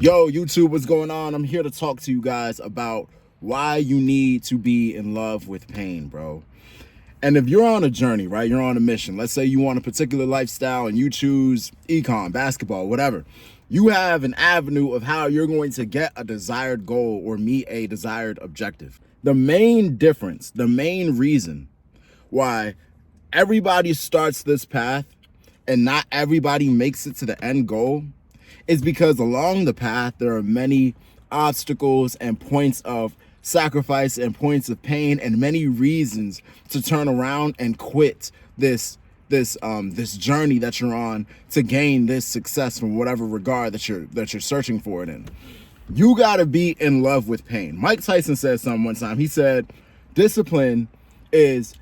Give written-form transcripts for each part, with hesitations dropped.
Yo, YouTube, what's going on? I'm here to talk to you guys about why you need to be in love with pain, bro. And if you're on a journey, right, you're on a mission, let's say you want a particular lifestyle and you choose econ, basketball, whatever, you have an avenue of how you're going to get a desired goal or meet a desired objective. The main difference, the main reason why everybody starts this path and not everybody makes it to the end goal is because along the path there are many obstacles and points of sacrifice and points of pain and many reasons to turn around and quit this journey that you're on to gain this success from whatever regard that you're searching for it in. You got to be in love with pain. Mike Tyson said something one time. He said, discipline is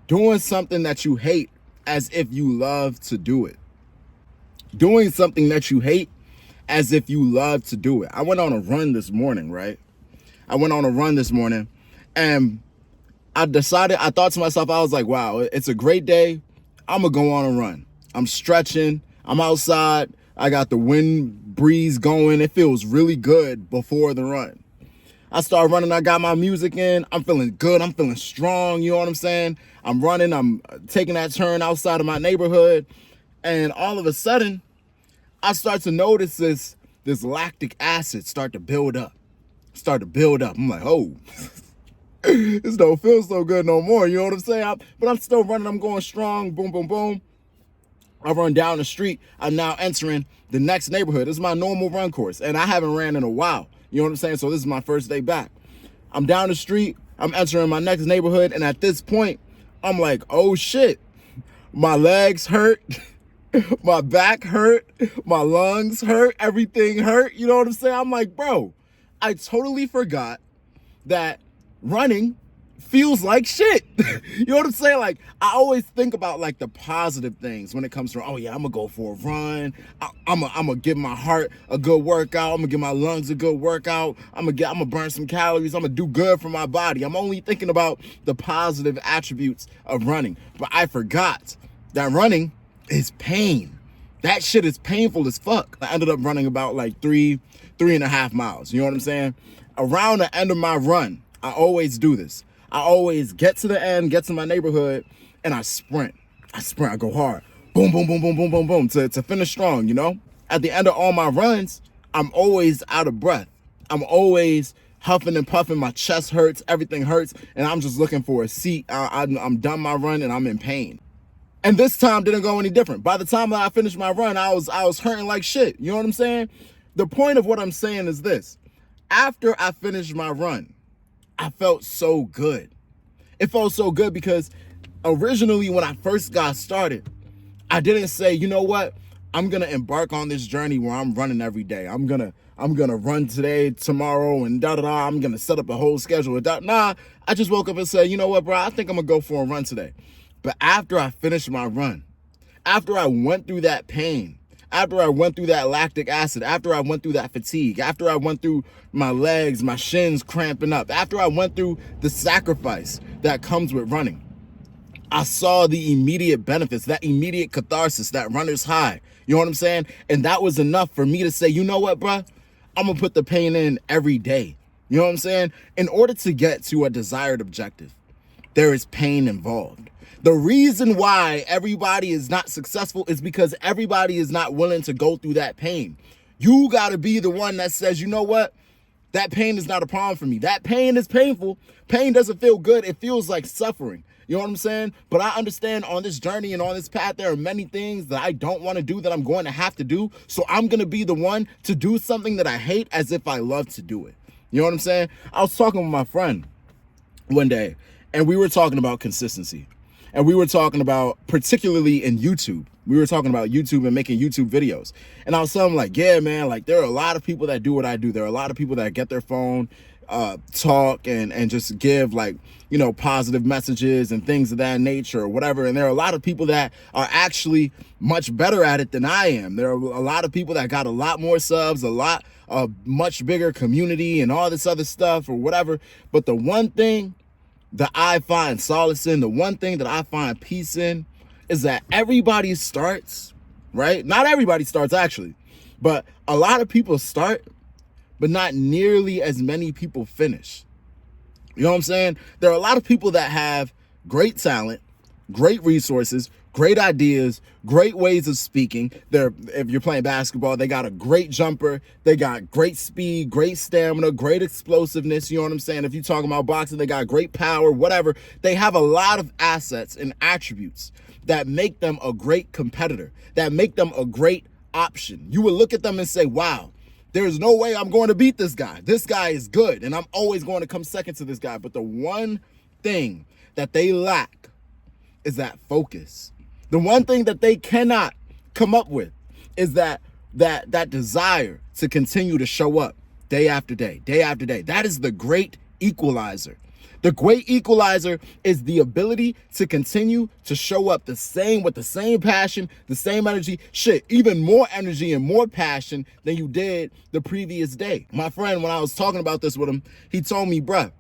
doing something that you hate as if you love to do it. Doing something that you hate as if you love to do it. I went on a run this morning, right? And I thought to myself, I was like, wow, it's a great day. I'm gonna go on a run. I'm stretching, I'm outside, I got the wind breeze going. It feels really good before the run. I start running, I got my music in, I'm feeling good, I'm feeling strong, you know what I'm saying? I'm running, I'm taking that turn outside of my neighborhood, and all of a sudden, I start to notice this lactic acid start to build up. I'm like, oh, this don't feel so good no more. You know what I'm saying? But I'm still running. I'm going strong. Boom, boom, boom. I run down the street. I'm now entering the next neighborhood. This is my normal run course, and I haven't ran in a while. You know what I'm saying? So this is my first day back. I'm down the street. I'm entering my next neighborhood, and at this point, I'm like, oh shit, my legs hurt. My back hurt, my lungs hurt, everything hurt. You know what I'm saying? I'm like, bro, I totally forgot that running feels like shit. You know what I'm saying? Like, I always think about like the positive things when it comes to, oh yeah, I'm gonna go for a run. I'm gonna give my heart a good workout. I'm gonna give my lungs a good workout. I'm gonna burn some calories. I'm gonna do good for my body. I'm only thinking about the positive attributes of running. But I forgot that running is pain. That shit is painful as fuck. I ended up running about like three and a half miles. You know what I'm saying? Around the end of my run, I always do this. I always get to the end, get to my neighborhood, and I sprint. I go hard. Boom, boom, boom, boom, boom, boom, boom, to finish strong, you know? At the end of all my runs, I'm always out of breath. I'm always huffing and puffing. My chest hurts, everything hurts, and I'm just looking for a seat. I'm done my run, and I'm in pain. And this time didn't go any different. By the time that I finished my run, I was hurting like shit. You know what I'm saying? The point of what I'm saying is this. After I finished my run, I felt so good. It felt so good because originally when I first got started, I didn't say, you know what? I'm going to embark on this journey where I'm running every day. I'm going to run today, tomorrow, and da-da-da. I'm going to set up a whole schedule. Nah, I just woke up and said, you know what, bro? I think I'm going to go for a run today. But after I finished my run, after I went through that pain, after I went through that lactic acid, after I went through that fatigue, after I went through my legs, my shins cramping up, after I went through the sacrifice that comes with running, I saw the immediate benefits, that immediate catharsis, that runner's high. You know what I'm saying? And that was enough for me to say, you know what, bruh? I'm going to put the pain in every day. You know what I'm saying? In order to get to a desired objective, there is pain involved. The reason why everybody is not successful is because everybody is not willing to go through that pain. You got to be the one that says, you know what? That pain is not a problem for me. That pain is painful. Pain doesn't feel good. It feels like suffering. You know what I'm saying? But I understand on this journey and on this path, there are many things that I don't want to do that I'm going to have to do. So I'm going to be the one to do something that I hate as if I love to do it. You know what I'm saying? I was talking with my friend one day, and we were talking about consistency. And we were talking about, particularly in YouTube, we were talking about YouTube and making YouTube videos. And I was telling him like, yeah, man, like there are a lot of people that do what I do. There are a lot of people that get their phone, talk and just give like, you know, positive messages and things of that nature or whatever. And there are a lot of people that are actually much better at it than I am. There are a lot of people that got a lot more subs, a much bigger community and all this other stuff or whatever. But the one thing that I find solace in, the one thing that I find peace in, is that everybody starts, right? Not everybody starts actually, but a lot of people start but not nearly as many people finish. You know what I'm saying? There are a lot of people that have great talent, great resources, great ideas, great ways of speaking. If you're playing basketball, they got a great jumper, they got great speed, great stamina, great explosiveness. You know what I'm saying? If you're talking about boxing, they got great power, whatever. They have a lot of assets and attributes that make them a great competitor, that make them a great option. You would look at them and say, wow, there's no way I'm going to beat this guy. This guy is good, and I'm always going to come second to this guy. But the one thing that they lack is that focus. The one thing that they cannot come up with is that desire to continue to show up day after day, day after day. That is the great equalizer. The great equalizer is the ability to continue to show up with the same passion, the same energy, even more energy and more passion than you did the previous day. My friend, when I was talking about this with him, he told me, bruh,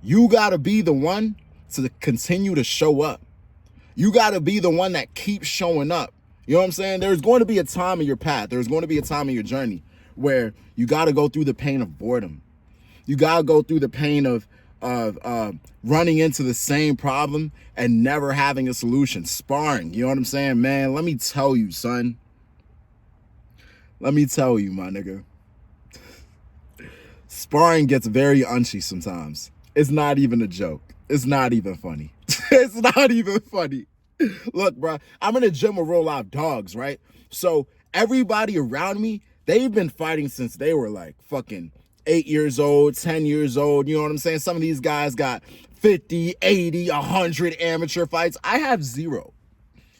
you gotta be the one to continue to show up. You gotta be the one that keeps showing up. You know what I'm saying? There's going to be a time in your path. There's going to be a time in your journey where you gotta go through the pain of boredom. You gotta go through the pain of running into the same problem and never having a solution. Sparring, you know what I'm saying? Man, let me tell you, son. Let me tell you, my nigga. Sparring gets very unchy sometimes. It's not even a joke. It's not even funny. It's not even funny. Look, bro, I'm in a gym with real live dogs, right? So everybody around me, they've been fighting since they were like fucking 8 years old, 10 years old. You know what I'm saying? Some of these guys got 50, 80, 100 amateur fights. I have 0.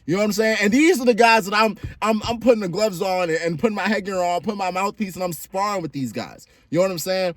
You know what I'm saying? And these are the guys that I'm putting the gloves on and putting my headgear on, putting my mouthpiece, and I'm sparring with these guys. You know what I'm saying?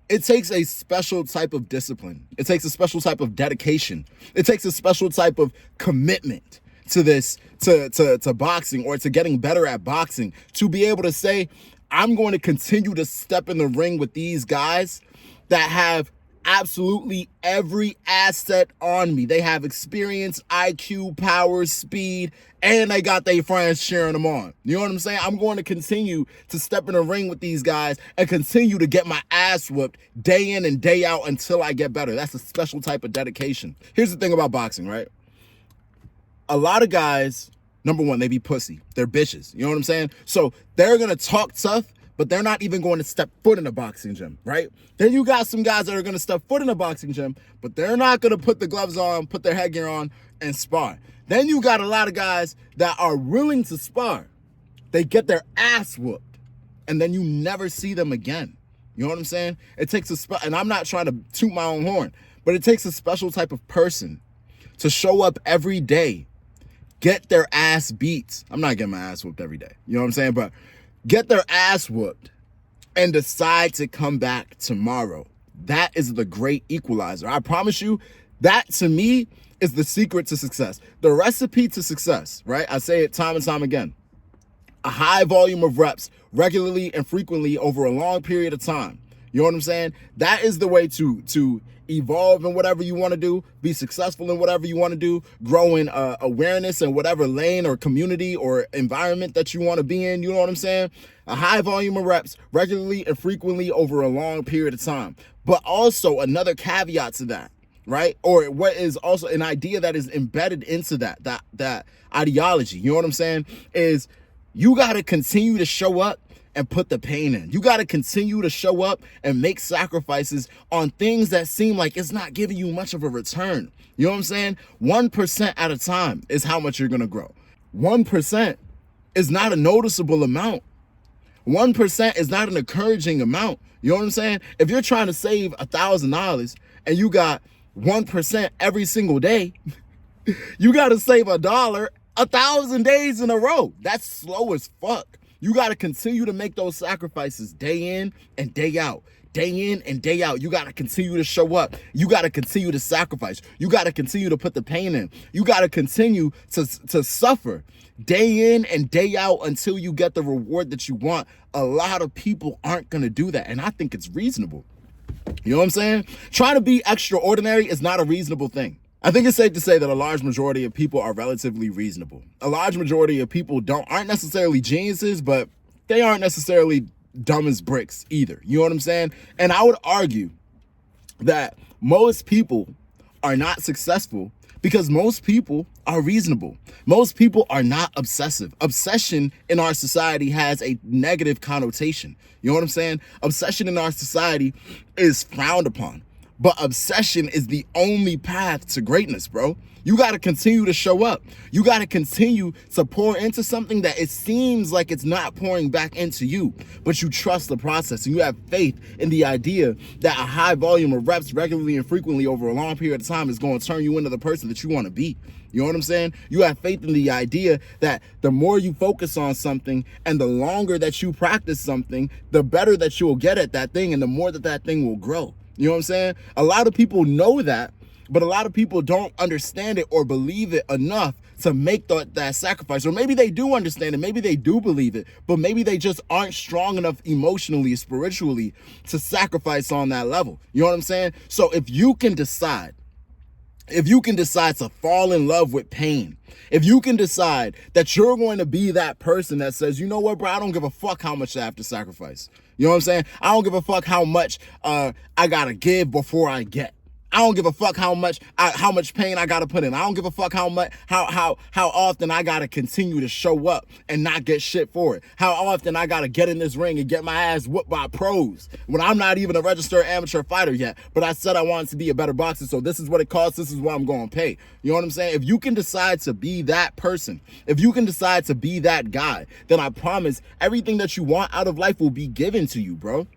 It takes a special type of discipline. It takes a special type of dedication. It takes a special type of commitment to this, to boxing, or to getting better at boxing, to be able to say, I'm going to continue to step in the ring with these guys that have absolutely every asset on me. They have experience, IQ, power, speed, and they got their friends cheering them on. You know what I'm saying? I'm going to continue to step in the ring with these guys and continue to get my ass whooped day in and day out until I get better. That's a special type of dedication. Here's the thing about boxing, right? A lot of guys, number one, they be pussy. They're bitches. You know what I'm saying? So they're going to talk tough, but they're not even going to step foot in a boxing gym, right? Then you got some guys that are going to step foot in a boxing gym, but they're not going to put the gloves on, put their headgear on, and spar. Then you got a lot of guys that are willing to spar. They get their ass whooped, and then you never see them again. You know what I'm saying? It takes and I'm not trying to toot my own horn, but it takes a special type of person to show up every day, get their ass beat. I'm not getting my ass whooped every day. You know what I'm saying? But get their ass whooped and decide to come back tomorrow. That is the great equalizer. I promise you, that to me is the secret to success. The recipe to success, right? I say it time and time again. A high volume of reps regularly and frequently over a long period of time. You know what I'm saying? That is the way to evolve in whatever you want to do, be successful in whatever you want to do, grow in awareness in whatever lane or community or environment that you want to be in. You know what I'm saying? A high volume of reps regularly and frequently over a long period of time. But also another caveat to that, right? Or what is also an idea that is embedded into that ideology, you know what I'm saying, is you got to continue to show up and put the pain in. You got to continue to show up and make sacrifices on things that seem like it's not giving you much of a return. You know what I'm saying? 1% at a time is how much you're going to grow. 1% is not a noticeable amount. 1% is not an encouraging amount. You know what I'm saying? If you're trying to save $1,000 and you got 1% every single day, you got to save $1 1,000 days in a row. That's slow as fuck. You got to continue to make those sacrifices day in and day out. Day in and day out. You got to continue to show up. You got to continue to sacrifice. You got to continue to put the pain in. You got to continue to suffer day in and day out until you get the reward that you want. A lot of people aren't going to do that, and I think it's reasonable. You know what I'm saying? Trying to be extraordinary is not a reasonable thing. I think it's safe to say that a large majority of people are relatively reasonable. A large majority of people aren't necessarily geniuses, but they aren't necessarily dumb as bricks either. You know what I'm saying? And I would argue that most people are not successful because most people are reasonable. Most people are not obsessive. Obsession in our society has a negative connotation. You know what I'm saying? Obsession in our society is frowned upon. But obsession is the only path to greatness, bro. You got to continue to show up. You got to continue to pour into something that it seems like it's not pouring back into you, but you trust the process and you have faith in the idea that a high volume of reps regularly and frequently over a long period of time is going to turn you into the person that you want to be. You know what I'm saying? You have faith in the idea that the more you focus on something and the longer that you practice something, the better that you'll get at that thing and the more that that thing will grow. You know what I'm saying? A lot of people know that, but a lot of people don't understand it or believe it enough to make that sacrifice. Or maybe they do understand it, maybe they do believe it, but maybe they just aren't strong enough emotionally, spiritually to sacrifice on that level. You know what I'm saying? So if you can decide to fall in love with pain, if you can decide that you're going to be that person that says, you know what, bro, I don't give a fuck how much I have to sacrifice. You know what I'm saying? I don't give a fuck how much I gotta give before I get. I don't give a fuck how much pain I gotta put in. I don't give a fuck how often I gotta continue to show up and not get shit for it. How often I gotta get in this ring and get my ass whooped by pros when I'm not even a registered amateur fighter yet. But I said I wanted to be a better boxer, so this is what it costs. This is what I'm gonna pay. You know what I'm saying? If you can decide to be that person, if you can decide to be that guy, then I promise everything that you want out of life will be given to you, bro.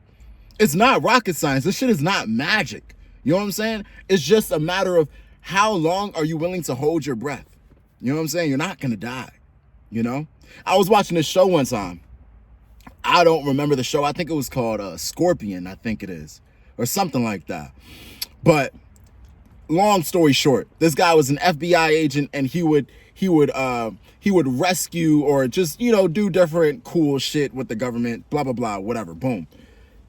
It's not rocket science. This shit is not magic. You know what I'm saying? It's just a matter of how long are you willing to hold your breath? You know what I'm saying? You're not going to die, you know? I was watching this show one time. I don't remember the show. I think it was called Scorpion, I think it is, or something like that. But long story short, this guy was an FBI agent and he would rescue or just, you know, do different cool shit with the government, blah, blah, blah, whatever, boom.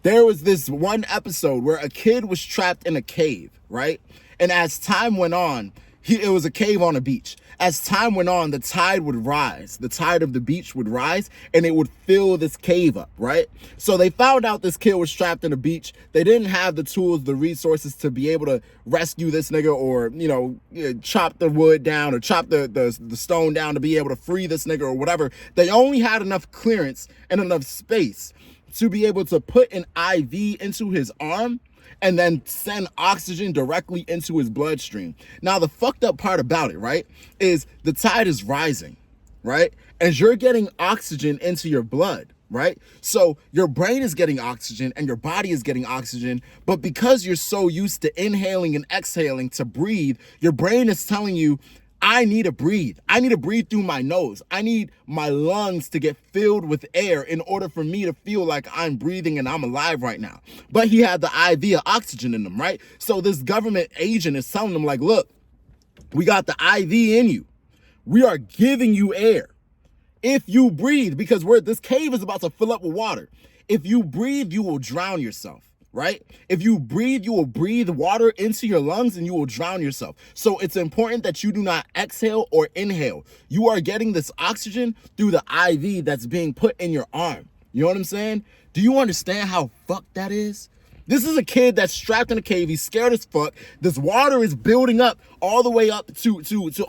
There was this one episode where a kid was trapped in a cave, right? And as time went on, it was a cave on a beach. As time went on, the tide would rise. The tide of the beach would rise and it would fill this cave up, right? So they found out this kid was trapped in a beach. They didn't have the tools, the resources to be able to rescue this nigga or, you know, chop the wood down or chop the stone down to be able to free this nigga or whatever. They only had enough clearance and enough space to be able to put an IV into his arm and then send oxygen directly into his bloodstream. Now, the fucked up part about it, right, is the tide is rising, right? As you're getting oxygen into your blood, right? So your brain is getting oxygen and your body is getting oxygen, but because you're so used to inhaling and exhaling to breathe, your brain is telling you, I need to breathe. I need to breathe through my nose. I need my lungs to get filled with air in order for me to feel like I'm breathing and I'm alive right now. But he had the IV of oxygen in him, right? So this government agent is telling him like, look, we got the IV in you. We are giving you air. If you breathe, because this cave is about to fill up with water. If you breathe, you will drown yourself. Right? If you breathe, you will breathe water into your lungs and you will drown yourself. So it's important that you do not exhale or inhale. You are getting this oxygen through the IV that's being put in your arm. You know what I'm saying? Do you understand how fucked that is? This is a kid that's strapped in a cave. He's scared as fuck. This water is building up all the way up to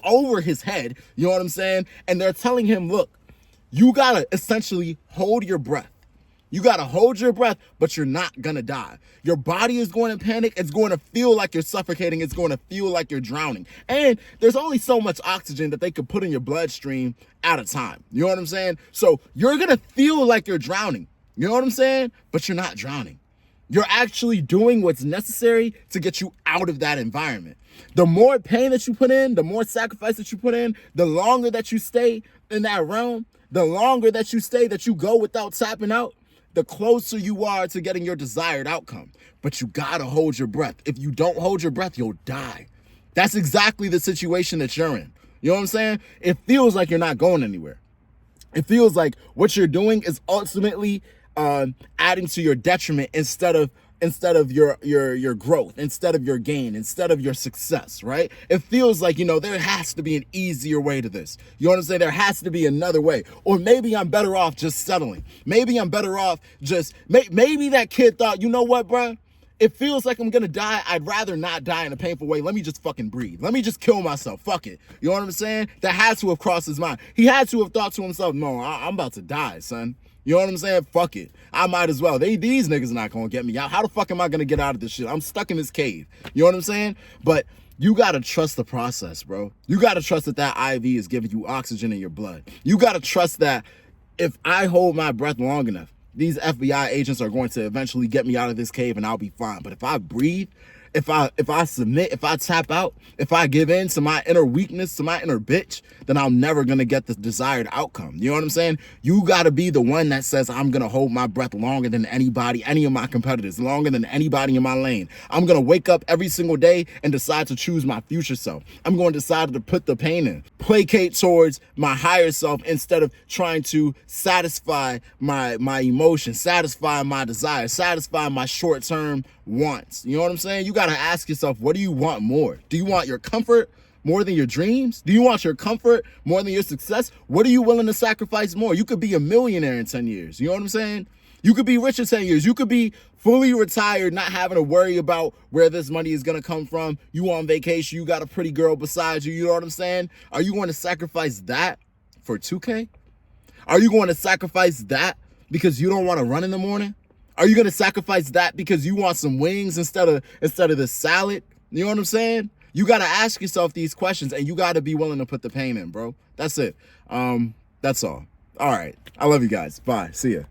over his head. You know what I'm saying? And they're telling him, look, you gotta essentially hold your breath. You got to hold your breath, but you're not going to die. Your body is going to panic. It's going to feel like you're suffocating. It's going to feel like you're drowning. And there's only so much oxygen that they could put in your bloodstream at a time. You know what I'm saying? So you're going to feel like you're drowning. You know what I'm saying? But you're not drowning. You're actually doing what's necessary to get you out of that environment. The more pain that you put in, the more sacrifice that you put in, the longer that you stay in that realm, the longer that you stay, that you go without tapping out, the closer you are to getting your desired outcome. But you gotta hold your breath. If you don't hold your breath, you'll die. That's exactly the situation that you're in. You know what I'm saying? It feels like you're not going anywhere. It feels like what you're doing is ultimately adding to your detriment instead of instead of your growth, instead of your gain, instead of your success, right? It feels like, there has to be an easier way to this. You know what I'm saying? There has to be another way. Or maybe I'm better off just settling. Maybe I'm better off just, maybe that kid thought, you know what, bro? It feels like I'm gonna die. I'd rather not die in a painful way. Let me just fucking breathe. Let me just kill myself. Fuck it. You know what I'm saying? That had to have crossed his mind. He had to have thought to himself, no, I'm about to die, son. You know what I'm saying? Fuck it. I might as well. These niggas are not gonna get me out. How the fuck am I gonna get out of this shit? I'm stuck in this cave. You know what I'm saying? But you gotta trust the process, bro. You gotta trust that IV is giving you oxygen in your blood. You gotta trust that if I hold my breath long enough, these FBI agents are going to eventually get me out of this cave and I'll be fine. But if I breathe, if I submit, if I tap out, if I give in to my inner weakness, to my inner bitch, then I'm never gonna get the desired outcome. You know what I'm saying? You gotta be the one that says, I'm gonna hold my breath longer than anybody, any of my competitors, longer than anybody in my lane. I'm gonna wake up every single day and decide to choose my future self. I'm going to decide to put the pain in, placate towards my higher self instead of trying to satisfy my emotions, satisfy my desires, satisfy my short-term wants. You know what I'm saying? You gotta ask yourself, what do you want more? Do you want your comfort more than your dreams? Do you want your comfort more than your success? What are you willing to sacrifice more? You could be a millionaire in 10 years. You know what I'm saying? You could be rich in 10 years. You could be fully retired, not having to worry about where this money is gonna come from. You on vacation, you got a pretty girl beside you. You know what I'm saying? Are you going to sacrifice that for 2K? Are you going to sacrifice that because you don't want to run in the morning? Are you going to sacrifice that because you want some wings instead of the salad? You know what I'm saying? You got to ask yourself these questions and you got to be willing to put the pain in, bro. That's it. That's all. All right. I love you guys. Bye. See ya.